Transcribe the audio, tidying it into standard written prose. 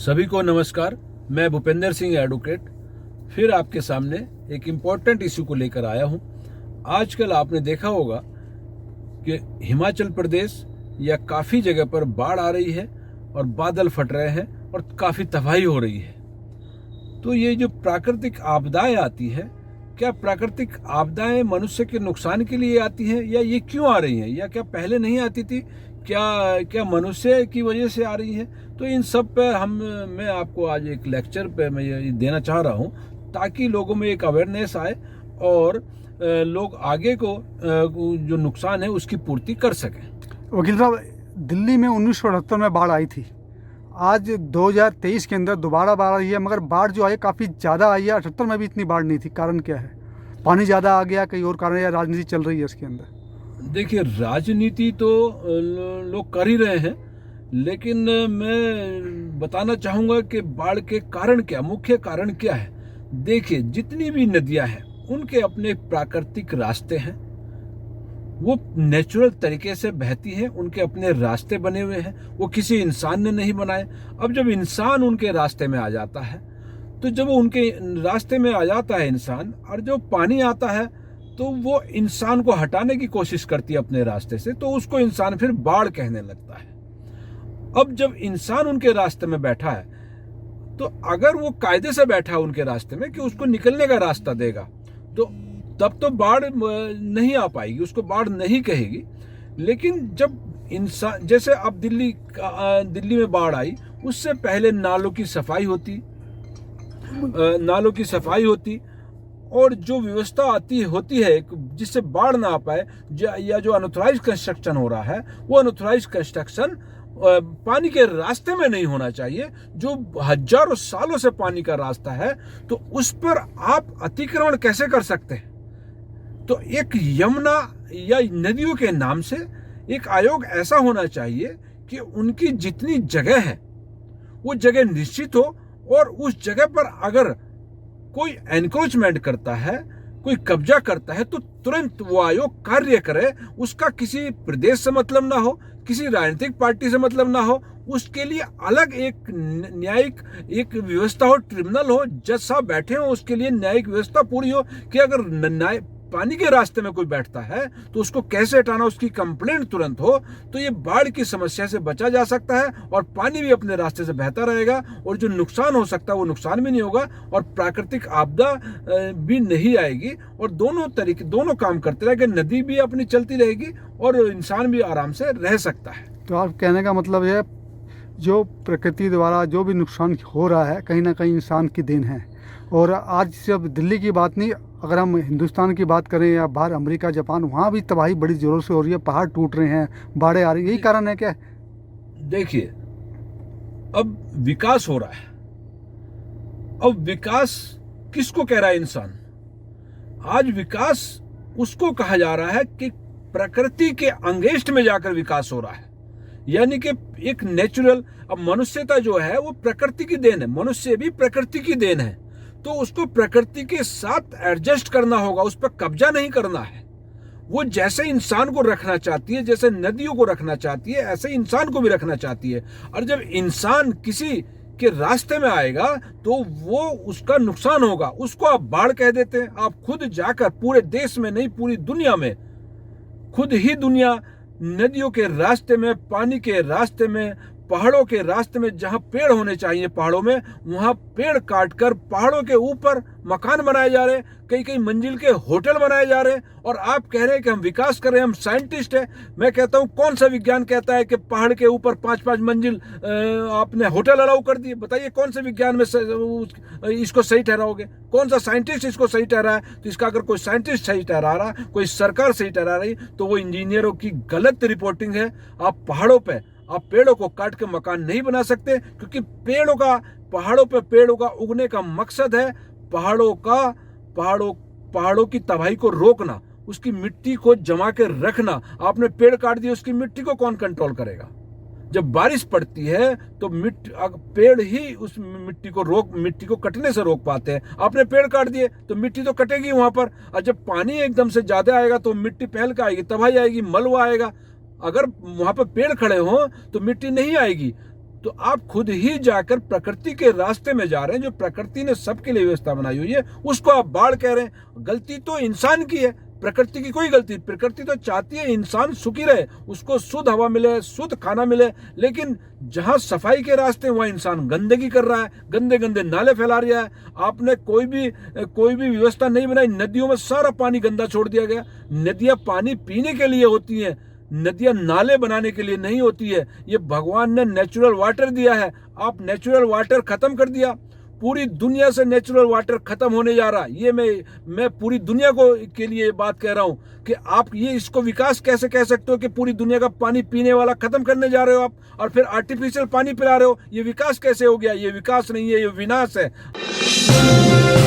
सभी को नमस्कार। मैं भूपेंद्र सिंह एडवोकेट फिर आपके सामने एक इम्पॉर्टेंट इशू को लेकर आया हूं। आजकल आपने देखा होगा कि हिमाचल प्रदेश या काफ़ी जगह पर बाढ़ आ रही है और बादल फट रहे हैं और काफ़ी तबाही हो रही है। तो ये जो प्राकृतिक आपदाएं आती हैं, क्या प्राकृतिक आपदाएं मनुष्य के नुकसान के लिए आती हैं या ये क्यों आ रही हैं, या क्या पहले नहीं आती थी, क्या मनुष्य की वजह से आ रही है? तो इन सब पे मैं आपको आज एक लेक्चर पे मैं ये देना चाह रहा हूँ ताकि लोगों में एक अवेयरनेस आए और लोग आगे को जो नुकसान है उसकी पूर्ति कर सकें। वकील साहब, दिल्ली में 1978 में बाढ़ आई थी। आज 2023 के अंदर दोबारा बाढ़ आई है, मगर बाढ़ जो आई काफ़ी ज़्यादा आई है। 78 में भी इतनी बाढ़ नहीं थी। कारण क्या है? पानी ज़्यादा आ गया, कई और कारण, या राजनीति चल रही है इसके अंदर? देखिए, राजनीति तो लोग कर ही रहे हैं, लेकिन मैं बताना चाहूँगा कि बाढ़ के कारण क्या, मुख्य कारण क्या है। देखिए, जितनी भी नदियाँ हैं उनके अपने प्राकृतिक रास्ते हैं, वो नेचुरल तरीके से बहती हैं, उनके अपने रास्ते बने हुए हैं, वो किसी इंसान ने नहीं बनाए। अब जब इंसान उनके रास्ते में आ जाता है, तो जब उनके रास्ते में आ जाता है इंसान, और जो पानी आता है तो वो इंसान को हटाने की कोशिश करती है अपने रास्ते से, तो उसको इंसान फिर बाढ़ कहने लगता है। अब जब इंसान उनके रास्ते में बैठा है, तो अगर वो कायदे से बैठा है उनके रास्ते में कि उसको निकलने का रास्ता देगा, तो तब तो बाढ़ नहीं आ पाएगी, उसको बाढ़ नहीं कहेगी। लेकिन जब इंसान, जैसे अब दिल्ली में बाढ़ आई, उससे पहले नालों की सफाई होती और जो व्यवस्था होती है जिससे बाढ़ ना आ पाए, या जो अनऑथराइज्ड कंस्ट्रक्शन हो रहा है, वो अनऑथराइज्ड कंस्ट्रक्शन पानी के रास्ते में नहीं होना चाहिए। जो हजारों सालों से पानी का रास्ता है, तो उस पर आप अतिक्रमण कैसे कर सकते हैं? तो एक यमुना या नदियों के नाम से एक आयोग ऐसा होना चाहिए कि उनकी जितनी जगह है वो जगह निश्चित हो, और उस जगह पर अगर कोई एनक्रोचमेंट करता है, कोई कब्जा करता है, तो तुरंत वो आयोग कार्य करे। उसका किसी प्रदेश से मतलब ना हो, किसी राजनीतिक पार्टी से मतलब ना हो, उसके लिए अलग एक न्यायिक एक व्यवस्था हो, ट्रिब्यूनल हो, जज साहब बैठे हो, उसके लिए न्यायिक व्यवस्था पूरी हो कि अगर पानी के रास्ते में कोई बैठता है तो उसको कैसे हटाना, उसकी कंप्लेंट तुरंत हो, तो ये बाढ़ की समस्या से बचा जा सकता है और पानी भी अपने रास्ते से बहता रहेगा, और जो नुकसान हो सकता है वो नुकसान भी नहीं होगा, और प्राकृतिक आपदा भी नहीं आएगी, और दोनों काम करते रहेंगे। नदी भी अपनी चलती रहेगी और इंसान भी आराम से रह सकता है। तो आप कहने का मतलब है, जो प्रकृति द्वारा जो भी नुकसान हो रहा है, कहीं ना कहीं इंसान की देन है। और आज सिर्फ दिल्ली की बात नहीं, अगर हम हिंदुस्तान की बात करें या बाहर अमेरिका, जापान, वहाँ भी तबाही बड़ी ज़ोरों से हो रही है। पहाड़ टूट रहे हैं, बाढ़ें आ रही हैं। यही कारण है क्या? देखिए, अब विकास हो रहा है। अब विकास किसको कह रहा है इंसान? आज विकास उसको कहा जा रहा है कि प्रकृति के अंगेष्ट में जाकर विकास हो रहा है, यानी कि एक नेचुरल। अब मनुष्यता जो है वो प्रकृति की देन है, मनुष्य भी प्रकृति की देन है, तो उसको प्रकृति के साथ एडजस्ट करना होगा, उस पर कब्जा नहीं करना है। वो जैसे इंसान को रखना चाहती है, जैसे नदियों को रखना चाहती है, ऐसे इंसान को भी रखना चाहती है। और जब इंसान किसी के रास्ते में आएगा तो वो उसका नुकसान होगा, उसको आप बाढ़ कह देते हैं। आप खुद जाकर, पूरे देश में नहीं पूरी दुनिया में, खुद ही दुनिया नदियों के रास्ते में, पानी के रास्ते में, पहाड़ों के रास्ते में, जहां पेड़ होने चाहिए पहाड़ों में, वहां पेड़ काटकर पहाड़ों के ऊपर मकान बनाए जा रहे हैं, कई मंजिल के होटल बनाए जा रहे हैं, और आप कह रहे हैं कि हम विकास कर रहे हैं, हम साइंटिस्ट हैं। मैं कहता हूं, कौन सा विज्ञान कहता है कि पहाड़ के ऊपर 5-5 मंजिल आपने होटल अलाउ कर दिए? बताइए, कौन से विज्ञान में इसको सही ठहराओगे? कौन सा साइंटिस्ट इसको सही ठहरा है? तो इसका अगर कोई साइंटिस्ट सही ठहरा रहा, कोई सरकार सही ठहरा रही, तो वो इंजीनियरों की गलत रिपोर्टिंग है। आप पहाड़ों पर आप पेड़ों को काट के मकान नहीं बना सकते, क्योंकि पहाड़ों पे पेड़ों का उगने का मकसद है पहाड़ों की तबाही को रोकना, उसकी मिट्टी को जमा के रखना। आपने पेड़ काट दिए, उसकी मिट्टी को कौन कंट्रोल करेगा? जब बारिश पड़ती है तो पेड़ ही उस मिट्टी को कटने से रोक पाते हैं। आपने पेड़ काट दिए तो मिट्टी तो कटेगी वहां पर, और जब पानी एकदम से ज्यादा आएगा तो मिट्टी पहल का आएगी, तबाही आएगी, मलबा आएगा। अगर वहां पर पेड़ खड़े हों तो मिट्टी नहीं आएगी। तो आप खुद ही जाकर प्रकृति के रास्ते में जा रहे हैं। जो प्रकृति ने सबके लिए व्यवस्था बनाई हुई है उसको आप बाढ़ कह रहे हैं। गलती तो इंसान की है, प्रकृति की कोई गलती। प्रकृति तो चाहती है इंसान सुखी रहे, उसको शुद्ध हवा मिले, शुद्ध खाना मिले, लेकिन जहां सफाई के रास्ते वहां इंसान गंदगी कर रहा है, गंदे गंदे नाले फैला रहा है। आपने कोई भी व्यवस्था नहीं बनाई। नदियों में सारा पानी गंदा छोड़ दिया गया। नदियां पानी पीने के लिए होती हैं, नदियां नाले बनाने के लिए नहीं होती है। ये भगवान ने नेचुरल वाटर दिया है, आप नेचुरल वाटर खत्म कर दिया। पूरी दुनिया से नेचुरल वाटर खत्म होने जा रहा है। ये मैं पूरी दुनिया के लिए ये बात कह रहा हूं कि आप ये इसको विकास कैसे कह सकते हो कि पूरी दुनिया का पानी पीने वाला खत्म करने जा रहे हो आप, और फिर आर्टिफिशियल पानी पिला रहे हो। ये विकास कैसे हो गया? ये विकास नहीं है, ये विनाश है।